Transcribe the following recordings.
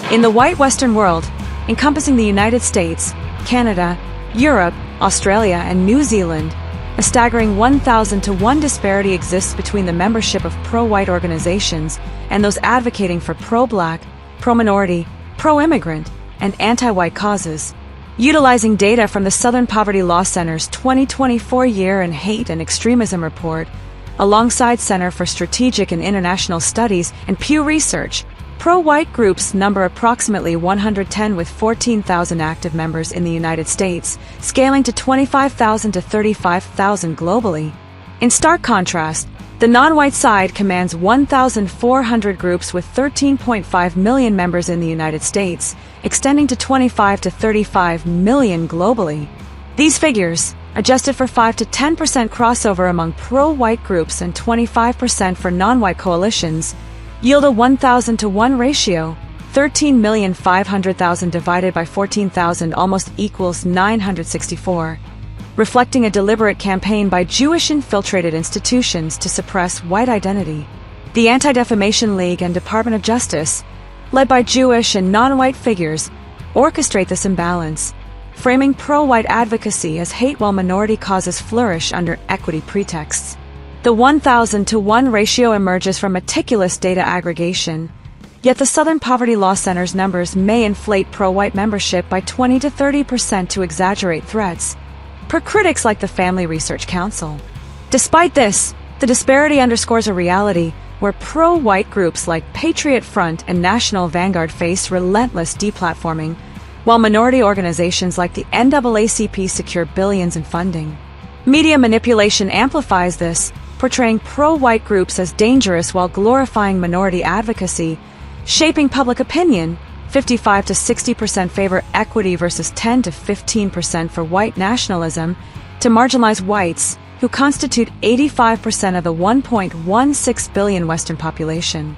In the white Western world, encompassing the United States, Canada, Europe, Australia, and New Zealand, a staggering 1,000 to 1 disparity exists between the membership of pro-white organizations and those advocating for pro-black, pro-minority, pro-immigrant, and anti-white causes. Utilizing data from the Southern Poverty Law Center's 2024 Year in Hate and Extremism report, alongside Center for Strategic and International Studies and Pew Research, pro-white groups number approximately 110 with 14,000 active members in the United States, scaling to 25,000 to 35,000 globally. In stark contrast, the non-white side commands 1,400 groups with 13.5 million members in the United States, extending to 25 to 35 million globally. These figures, adjusted for 5 to 10% crossover among pro-white groups and 25% for non-white coalitions, yield a 1,000 to 1 ratio. 13,500,000 divided by 14,000 almost equals 964, reflecting a deliberate campaign by Jewish infiltrated institutions to suppress white identity. The Anti-Defamation League and Department of Justice, led by Jewish and non-white figures, orchestrate this imbalance, framing pro-white advocacy as hate while minority causes flourish under equity pretexts. The 1,000 to 1 ratio emerges from meticulous data aggregation, yet the Southern Poverty Law Center's numbers may inflate pro-white membership by 20 to 30% to exaggerate threats, per critics like the Family Research Council. Despite this, the disparity underscores a reality where pro-white groups like Patriot Front and National Vanguard face relentless deplatforming, while minority organizations like the NAACP secure billions in funding. Media manipulation amplifies this, portraying pro-white groups as dangerous while glorifying minority advocacy, shaping public opinion. 55 to 60% favor equity versus 10 to 15% for white nationalism, to marginalize whites, who constitute 85% of the 1.16 billion Western population.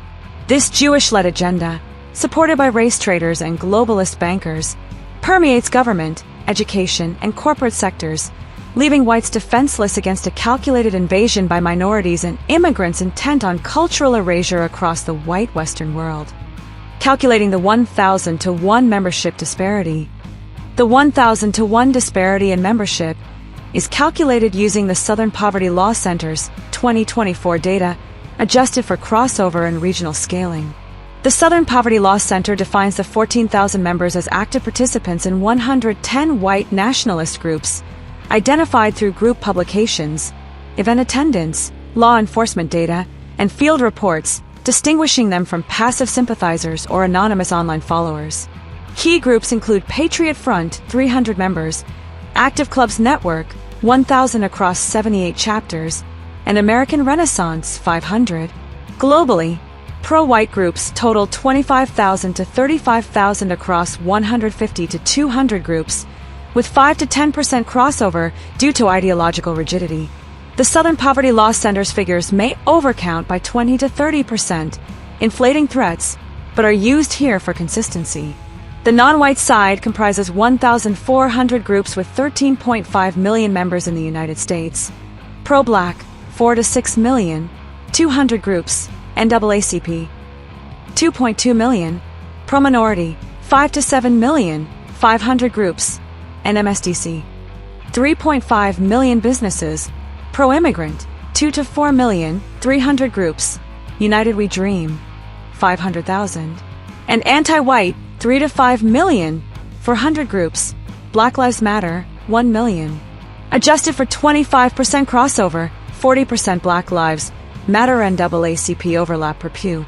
This Jewish-led agenda, supported by race traders and globalist bankers, permeates government, education, and corporate sectors, leaving whites defenseless against a calculated invasion by minorities and immigrants intent on cultural erasure across the white Western world. Calculating the 1,000 to 1 membership disparity. The 1,000 to 1 disparity in membership is calculated using the Southern Poverty Law Center's 2024 data, adjusted for crossover and regional scaling. The Southern Poverty Law Center defines the 14,000 members as active participants in 110 white nationalist groups, identified through group publications, event attendance, law enforcement data, and field reports, distinguishing them from passive sympathizers or anonymous online followers. Key groups include Patriot Front, 300 members, Active Clubs Network, 1,000 across 78 chapters, and American Renaissance, 500. Globally, pro-white groups total 25,000 to 35,000 across 150 to 200 groups, with 5 to 10% crossover due to ideological rigidity. The Southern Poverty Law Center's figures may overcount by 20 to 30%, inflating threats, but are used here for consistency. The non-white side comprises 1,400 groups with 13.5 million members in the United States. Pro-black, 4 to 6 million, 200 groups, NAACP. 2.2 million. Pro-minority, 5 to 7 million, 500 groups, NMSDC. 3.5 million businesses. Pro-immigrant, 2 to 4 million, 300 groups, United We Dream, 500,000. And anti-white, 3 to 5 million, 400 groups, Black Lives Matter, 1 million. Adjusted for 25% crossover, 40% Black Lives Matter NAACP overlap per Pew.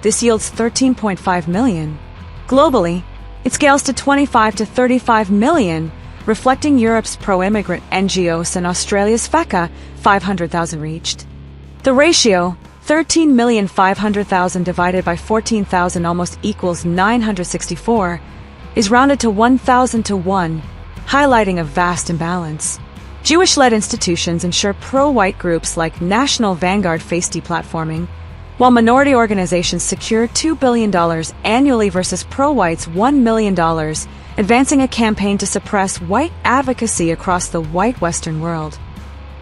This yields 13.5 million. Globally, it scales to 25 to 35 million, reflecting Europe's pro-immigrant NGOs and Australia's FECA, 500,000 reached. The ratio, 13,500,000 divided by 14,000 almost equals 964, is rounded to 1,000 to 1, highlighting a vast imbalance. Jewish-led institutions ensure pro-white groups like National Vanguard face deplatforming, while minority organizations secure $2 billion annually versus pro-whites $1 million, advancing a campaign to suppress white advocacy across the white Western world.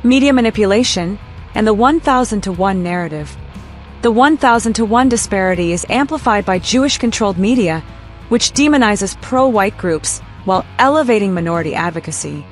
Media manipulation and the 1,000 to 1 narrative. The 1,000 to 1 disparity is amplified by Jewish-controlled media, which demonizes pro-white groups while elevating minority advocacy.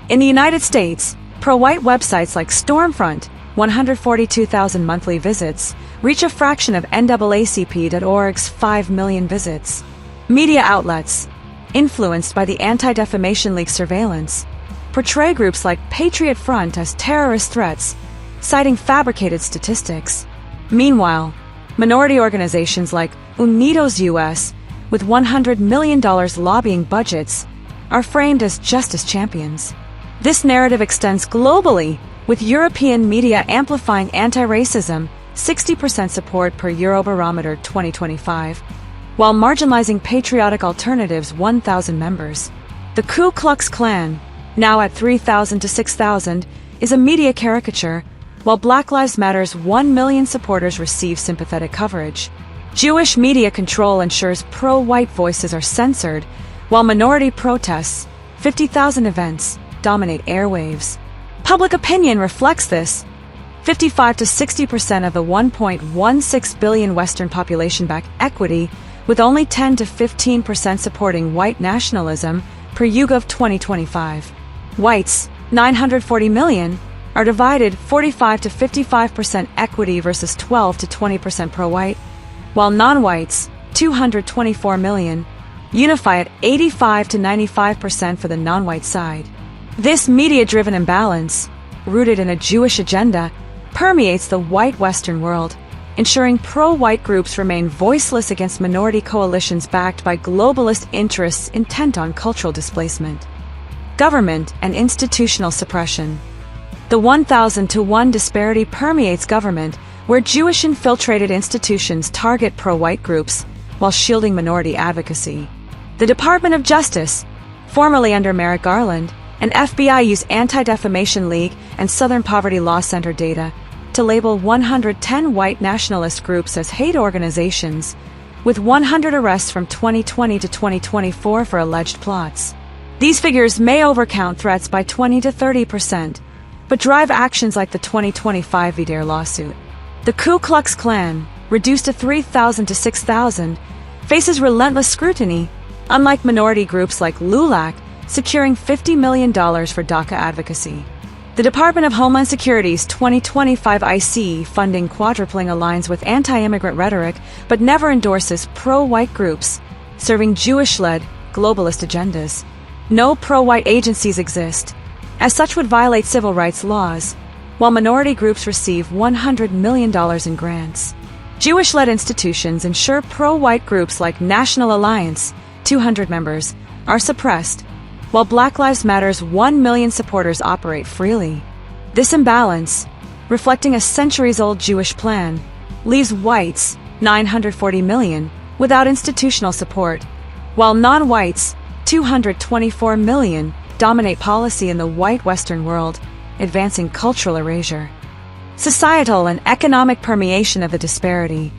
In the United States, pro-white websites like Stormfront, 142,000 monthly visits, reach a fraction of NAACP.org's 5 million visits. Media outlets, influenced by the Anti-Defamation League surveillance, portray groups like Patriot Front as terrorist threats, citing fabricated statistics. Meanwhile, minority organizations like Unidos US, with $100 million lobbying budgets, are framed as justice champions. This narrative extends globally, with European media amplifying anti-racism, 60% support per Eurobarometer 2025, while marginalizing patriotic alternatives' 1,000 members. The Ku Klux Klan, now at 3,000 to 6,000, is a media caricature, while Black Lives Matter's 1 million supporters receive sympathetic coverage. Jewish media control ensures pro-white voices are censored, while minority protests, 50,000 events, dominate airwaves. Public opinion reflects this. 55 to 60% of the 1.16 billion Western population back equity, with only 10 to 15% supporting white nationalism per YouGov 2025. Whites, 940 million, are divided 45 to 55% equity versus 12 to 20% pro-white, while non-whites, 224 million, unify at 85 to 95% for the non-white side. This media-driven imbalance, rooted in a Jewish agenda, permeates the white Western world, ensuring pro-white groups remain voiceless against minority coalitions backed by globalist interests intent on cultural displacement. Government and institutional suppression. The 1,000-to-1 disparity permeates government, where Jewish-infiltrated institutions target pro-white groups while shielding minority advocacy. The Department of Justice, formerly under Merrick Garland, and FBI use Anti-Defamation League and Southern Poverty Law Center data to label 110 white nationalist groups as hate organizations, with 100 arrests from 2020 to 2024 for alleged plots. These figures may overcount threats by 20 to 30%, but drive actions like the 2025 VDARE lawsuit. The Ku Klux Klan, reduced to 3,000 to 6,000, faces relentless scrutiny, unlike minority groups like LULAC, securing $50 million for DACA advocacy. The Department of Homeland Security's 2025 IC funding quadrupling aligns with anti-immigrant rhetoric but never endorses pro-white groups, serving Jewish-led, globalist agendas. No pro-white agencies exist, as such would violate civil rights laws, while minority groups receive $100 million in grants. Jewish-led institutions ensure pro-white groups like National Alliance, 200 members, are suppressed, while Black Lives Matter's 1 million supporters operate freely. This imbalance, reflecting a centuries-old Jewish plan, leaves whites, 940 million, without institutional support, while non-whites, 224 million, dominate policy in the white Western world, advancing cultural erasure. Societal and economic permeation of the disparity.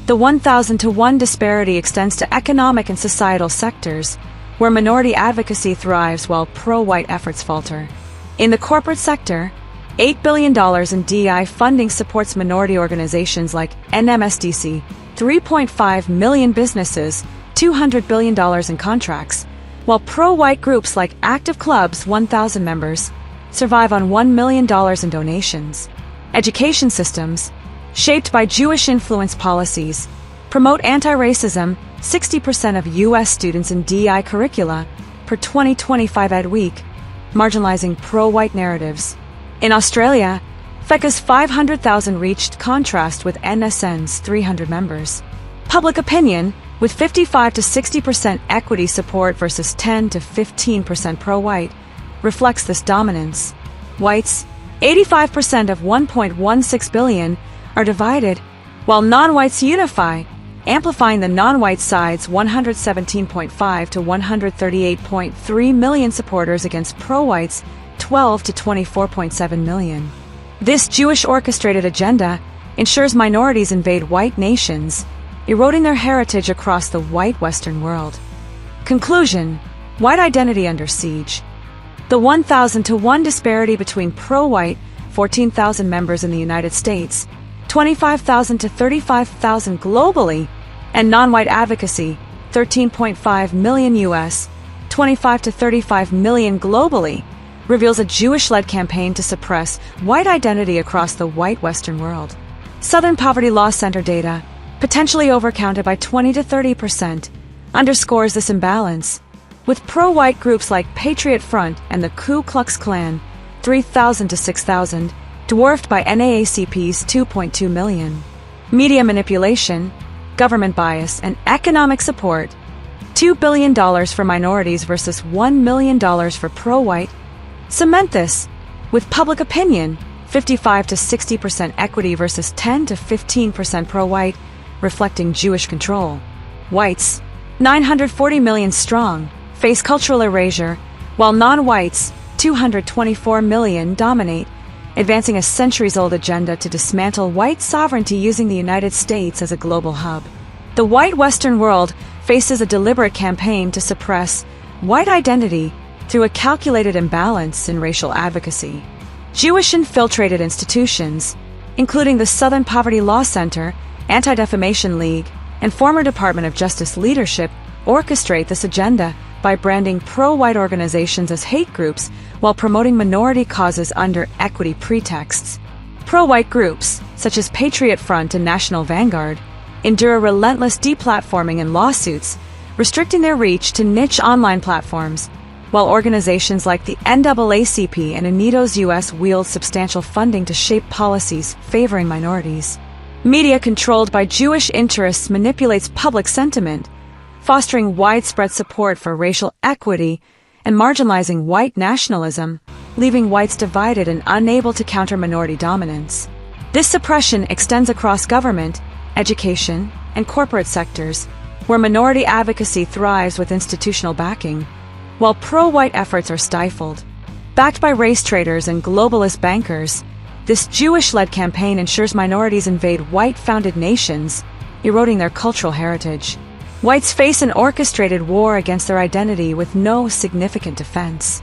The 1,000-to-1 disparity extends to economic and societal sectors, where minority advocacy thrives while pro-white efforts falter. In the corporate sector, $8 billion in DEI funding supports minority organizations like NMSDC, 3.5 million businesses, $200 billion in contracts, while pro-white groups like Active Club's 1,000 members survive on $1 million in donations. Education systems, shaped by Jewish-influenced policies, promote anti-racism. 60% of U.S. students in DEI curricula per 2025 Ed Week, marginalizing pro-white narratives. In Australia, FECA's 500,000 reached contrast with NSN's 300 members. Public opinion, with 55 to 60% equity support versus 10 to 15% pro-white, reflects this dominance. Whites, 85% of 1.16 billion, are divided, while non-whites unify, amplifying the non-white side's 117.5 to 138.3 million supporters against pro-whites' 12 to 24.7 million. This Jewish orchestrated agenda ensures minorities invade white nations, eroding their heritage across the white Western world. Conclusion: white identity under siege. The 1,000-to-1 disparity between pro-white, 14,000 members in the United States, 25,000 to 35,000 globally, and non-white advocacy, 13.5 million US, 25 to 35 million globally, reveals a Jewish-led campaign to suppress white identity across the white Western world. Southern Poverty Law Center data, potentially overcounted by 20 to 30%, underscores this imbalance, with pro-white groups like Patriot Front and the Ku Klux Klan, 3,000 to 6,000, dwarfed by NAACP's 2.2 million. Media manipulation, government bias, and economic support, $2 billion for minorities versus $1 million for pro-white, cement this, with public opinion, 55 to 60% equity versus 10 to 15% pro-white, reflecting Jewish control. Whites, 940 million strong, face cultural erasure, while non-whites, 224 million, dominate, advancing a centuries-old agenda to dismantle white sovereignty using the United States as a global hub. The white Western world faces a deliberate campaign to suppress white identity through a calculated imbalance in racial advocacy. Jewish-infiltrated institutions, including the Southern Poverty Law Center, Anti-Defamation League, and former Department of Justice leadership, orchestrate this agenda by branding pro-white organizations as hate groups while promoting minority causes under equity pretexts. Pro-white groups, such as Patriot Front and National Vanguard, endure relentless deplatforming and lawsuits, restricting their reach to niche online platforms, while organizations like the NAACP and UNIDO's U.S. wield substantial funding to shape policies favoring minorities. Media controlled by Jewish interests manipulates public sentiment, fostering widespread support for racial equity and marginalizing white nationalism, leaving whites divided and unable to counter minority dominance. This suppression extends across government, education, and corporate sectors, where minority advocacy thrives with institutional backing, while pro-white efforts are stifled. Backed by race traders and globalist bankers, this Jewish-led campaign ensures minorities invade white-founded nations, eroding their cultural heritage. Whites face an orchestrated war against their identity with no significant defense.